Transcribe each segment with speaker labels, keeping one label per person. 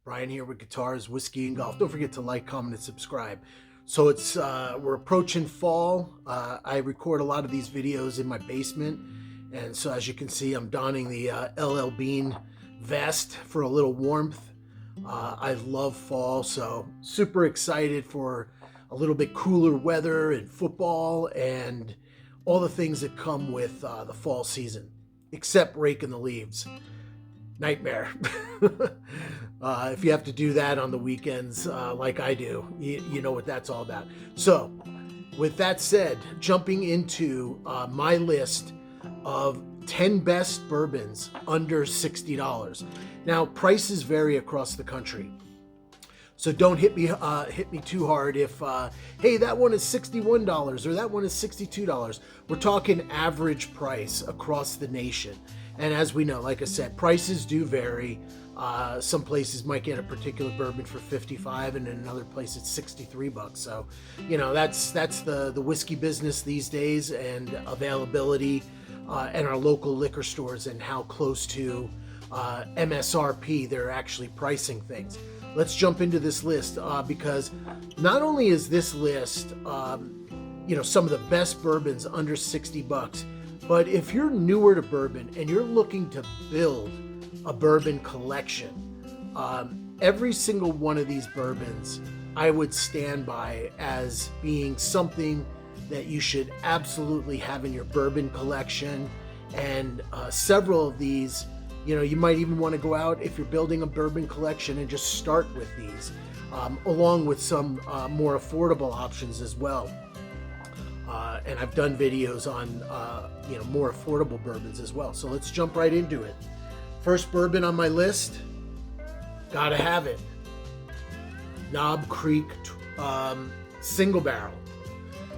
Speaker 1: Brian here with Guitars, Whiskey, and Golf. Don't forget to like, comment, and subscribe. So we're approaching fall. I record a lot of these videos in my basement, and so as you can see, I'm donning the LL Bean vest for a little warmth. I love fall, so super excited for a little bit cooler weather and football and all the things that come with the fall season, except raking the leaves. Nightmare. If you have to do that on the weekends like I do, you know what that's all about. So with that said, jumping into my list of 10 best bourbons under $60. Now, prices vary across the country, so don't hit me too hard if, hey, that one is $61 or that one is $62. We're talking average price across the nation. And as we know, like I said, prices do vary. Some places might get a particular bourbon for $55 and in another place it's $63. So, you know, that's the whiskey business these days, and availability and our local liquor stores and how close to MSRP they're actually pricing things. Let's jump into this list because not only is this list, some of the best bourbons under $60, but if you're newer to bourbon and you're looking to build a bourbon collection, every single one of these bourbons I would stand by as being something that you should absolutely have in your bourbon collection. And several of these, you might even want to go out if you're building a bourbon collection and just start with these, along with some more affordable options as well. And I've done videos on, more affordable bourbons as well. So let's jump right into it. First bourbon on my list, gotta have it. Knob Creek Single Barrel.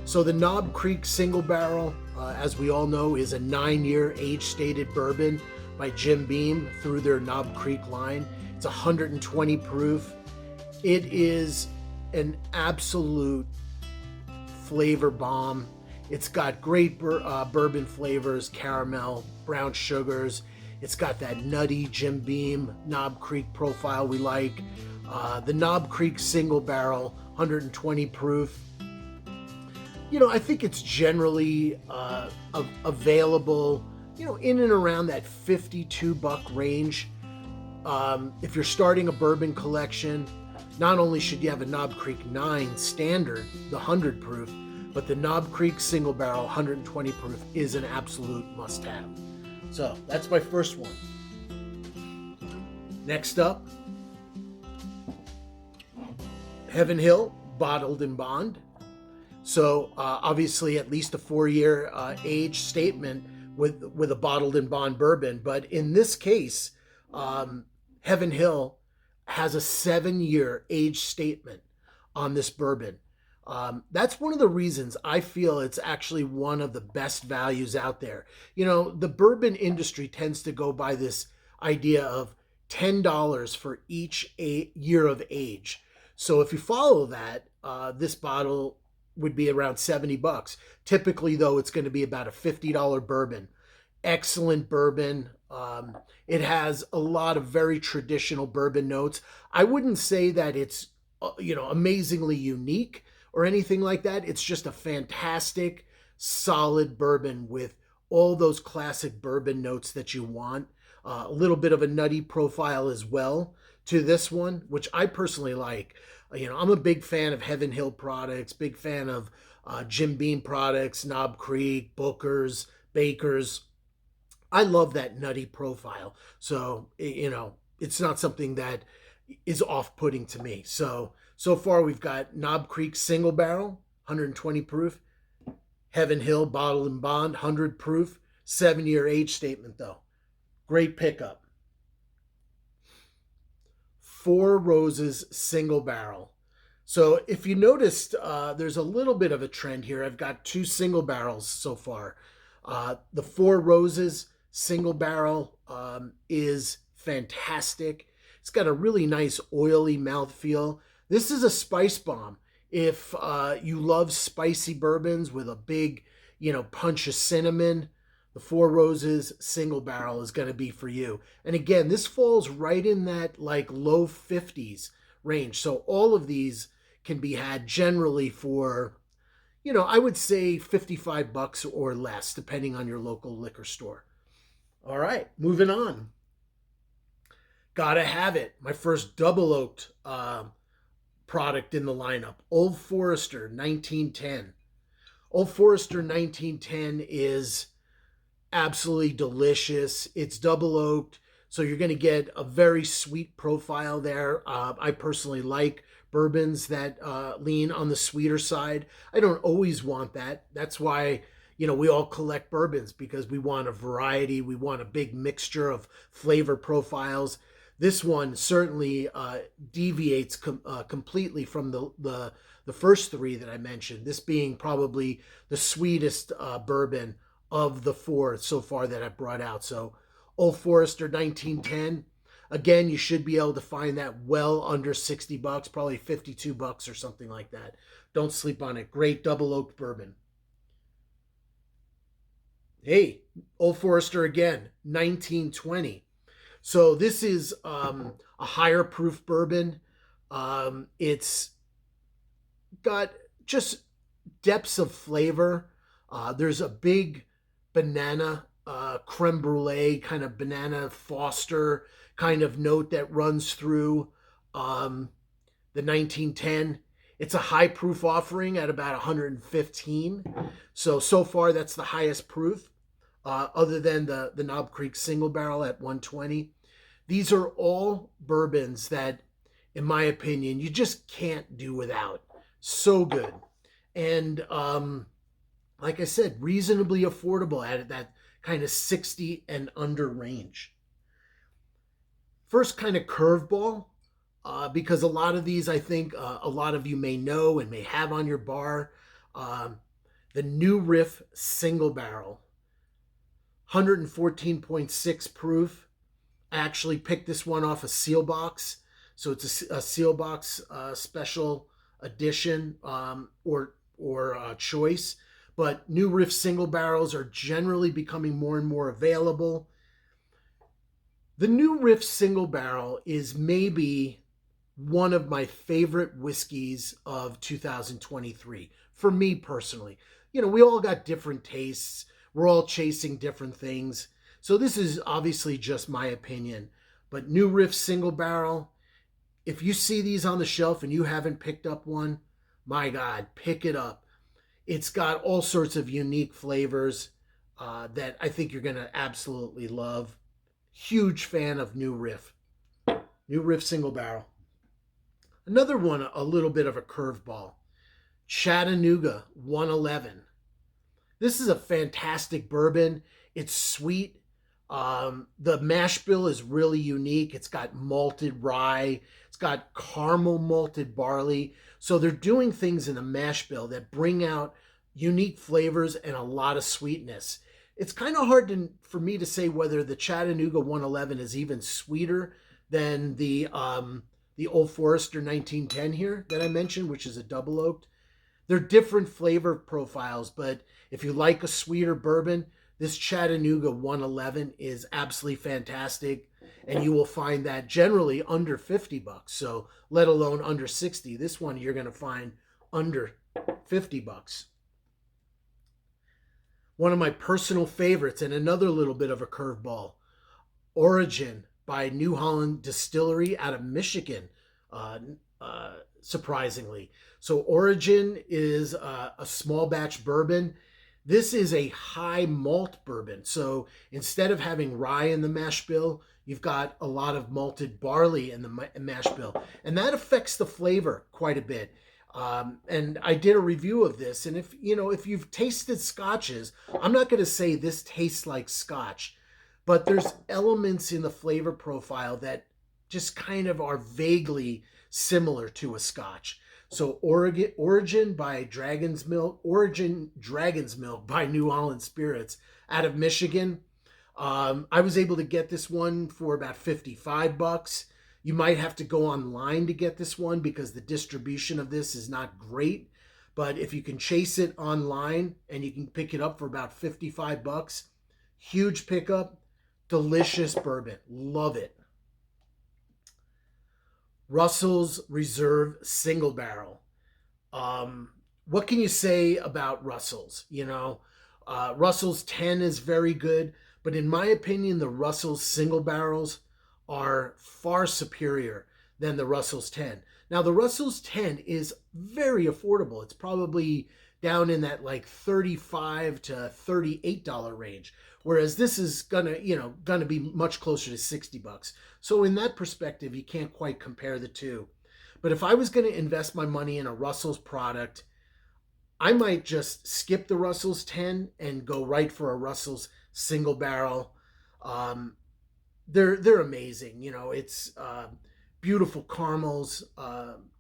Speaker 1: So the Knob Creek Single Barrel, as we all know, is a 9-year age-stated bourbon by Jim Beam through their Knob Creek line. It's 120 proof. It is an absolute flavor bomb. It's got great bourbon flavors, caramel, brown sugars. It's got that nutty Jim Beam Knob Creek profile we like. The Knob Creek Single Barrel, 120 proof. I think it's generally available, in and around that $52 range. If you're starting a bourbon collection, not only should you have a Knob Creek 9 standard, the 100 proof, but the Knob Creek Single Barrel 120 proof is an absolute must-have. So that's my first one. Next up, Heaven Hill Bottled in Bond. So obviously at least a 4-year age statement with a bottled in bond bourbon, but in this case, Heaven Hill has a 7-year age statement on this bourbon. That's one of the reasons I feel it's actually one of the best values out there. The bourbon industry tends to go by this idea of $10 for each year of age. So if you follow that, this bottle would be around $70. Typically, though, it's going to be about a $50 bourbon. Excellent bourbon. It has a lot of very traditional bourbon notes. I wouldn't say that it's, amazingly unique or anything like that. It's just a fantastic, solid bourbon with all those classic bourbon notes that you want. A little bit of a nutty profile as well to this one, which I personally like. I'm a big fan of Heaven Hill products, big fan of Jim Beam products, Knob Creek, Booker's, Baker's. I love that nutty profile. So, it's not something that is off-putting to me. So far we've got Knob Creek Single Barrel, 120 proof. Heaven Hill Bottled in Bond, 100 proof. 7-year age statement, though. Great pickup. Four Roses Single Barrel. So if you noticed, there's a little bit of a trend here. I've got 2 single barrels so far. The Four Roses Single Barrel is fantastic. It's got a really nice oily mouthfeel. This is a spice bomb. If you love spicy bourbons with a big, punch of cinnamon, the the Four Roses single barrel is going to be for you. And again, this falls right in that like low 50s range. So all of these can be had generally for, I would say $55 or less, depending on your local liquor store. All right, moving on. Gotta have it. My first double oaked product in the lineup, Old Forester 1910. Old Forester 1910 is absolutely delicious. It's double oaked, so you're going to get a very sweet profile there. I personally like bourbons that lean on the sweeter side. I don't always want that. That's why, we all collect bourbons, because we want a variety. We want a big mixture of flavor profiles. This one certainly deviates completely from the first three that I mentioned, this being probably the sweetest bourbon of the four so far that I've brought out. So Old Forester 1910, again, you should be able to find that well under $60, probably $52 or something like that. Don't sleep on it. Great double oaked bourbon. Hey, Old Forester again, 1920. So this is a higher proof bourbon. It's got just depths of flavor. There's a big banana creme brulee, kind of banana Foster kind of note that runs through the 1910. It's a high proof offering at about 115. So far that's the highest proof, other than the Knob Creek single barrel at 120. These are all bourbons that, in my opinion, you just can't do without. So good. And like I said, reasonably affordable at that kind of 60 and under range. First kind of curveball, because a lot of these I think a lot of you may know and may have on your bar. The New Riff single barrel, 114.6 proof. I actually picked this one off a Seal Box. So it's a Seal Box special edition or choice. But New Riff single barrels are generally becoming more and more available. The New Riff single barrel is maybe one of my favorite whiskeys of 2023, for me personally. We all got different tastes. We're all chasing different things. So this is obviously just my opinion. But New Riff single barrel, if you see these on the shelf and you haven't picked up one, my God, pick it up. It's got all sorts of unique flavors that I think you're going to absolutely love. Huge fan of New Riff. New Riff single barrel. Another one, a little bit of a curveball. Chattanooga 111. This is a fantastic bourbon. It's sweet. The mash bill is really unique. It's got malted rye. It's got caramel malted barley. So they're doing things in the mash bill that bring out unique flavors and a lot of sweetness. It's kind of hard for me to say whether the Chattanooga 111 is even sweeter than the Old Forester 1910 here that I mentioned, which is a double oaked. They're different flavor profiles, but if you like a sweeter bourbon, this Chattanooga 111 is absolutely fantastic, and you will find that generally under $50. So let alone under 60. This one you're going to find under $50. One of my personal favorites, and another little bit of a curveball, Origin by New Holland Distillery out of Michigan, surprisingly. So Origin is a small batch bourbon. This is a high malt bourbon. So instead of having rye in the mash bill, you've got a lot of malted barley in the mash bill. And that affects the flavor quite a bit. And I did a review of this. And if you've tasted scotches, I'm not going to say this tastes like scotch, but there's elements in the flavor profile that just kind of are vaguely similar to a scotch. So Origin by Dragon's Milk by New Holland Spirits out of Michigan. I was able to get this one for about $55. You might have to go online to get this one because the distribution of this is not great. But if you can chase it online and you can pick it up for about $55, Huge pickup, delicious bourbon. Love it. Russell's Reserve Single Barrel. What can you say about Russell's? Russell's 10 is very good, but in my opinion, the Russell's single barrels are far superior than the Russell's 10. Now, the Russell's 10 is very affordable. It's probably down in that like $35 to $38 range, whereas this is gonna be much closer to $60. So in that perspective, you can't quite compare the two. But if I was going to invest my money in a Russell's product, I might just skip the Russell's 10 and go right for a Russell's single barrel. They're amazing. It's beautiful caramels,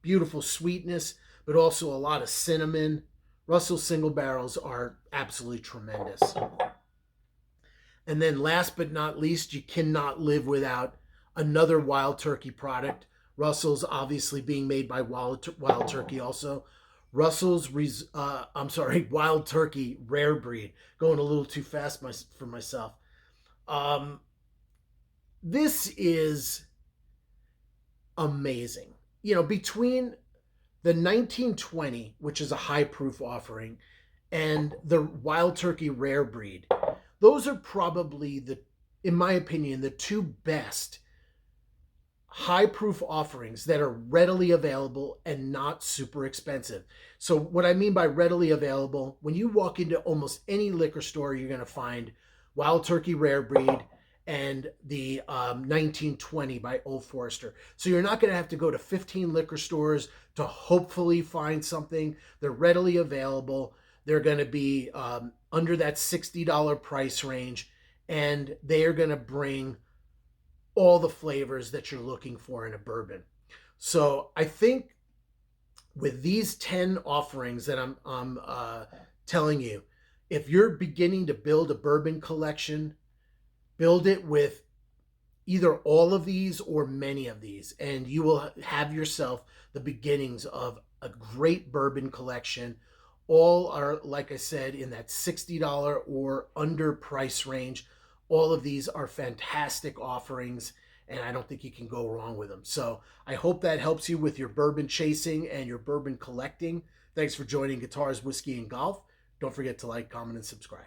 Speaker 1: beautiful sweetness, but also a lot of cinnamon. Russell's single barrels are absolutely tremendous. And then last but not least, you cannot live without another Wild Turkey product. Russell's obviously being made by Wild Turkey also. Russell's, Wild Turkey Rare Breed. Going a little too fast for myself. This is amazing. Between the 1920, which is a high proof offering, and the Wild Turkey Rare Breed, those are probably in my opinion, the two best high proof offerings that are readily available and not super expensive. So what I mean by readily available, when you walk into almost any liquor store, you're going to find Wild Turkey Rare Breed and the 1920 by Old Forester. So you're not going to have to go to 15 liquor stores to hopefully find something. They're readily available. They're going to be under that $60 price range, and they are going to bring all the flavors that you're looking for in a bourbon. So I think with these 10 offerings that I'm telling you, if you're beginning to build a bourbon collection, build it with either all of these or many of these, and you will have yourself the beginnings of a great bourbon collection. All are, like I said, in that $60 or under price range. All of these are fantastic offerings, and I don't think you can go wrong with them. So I hope that helps you with your bourbon chasing and your bourbon collecting. Thanks for joining Guitars, Whiskey, and Golf. Don't forget to like, comment, and subscribe.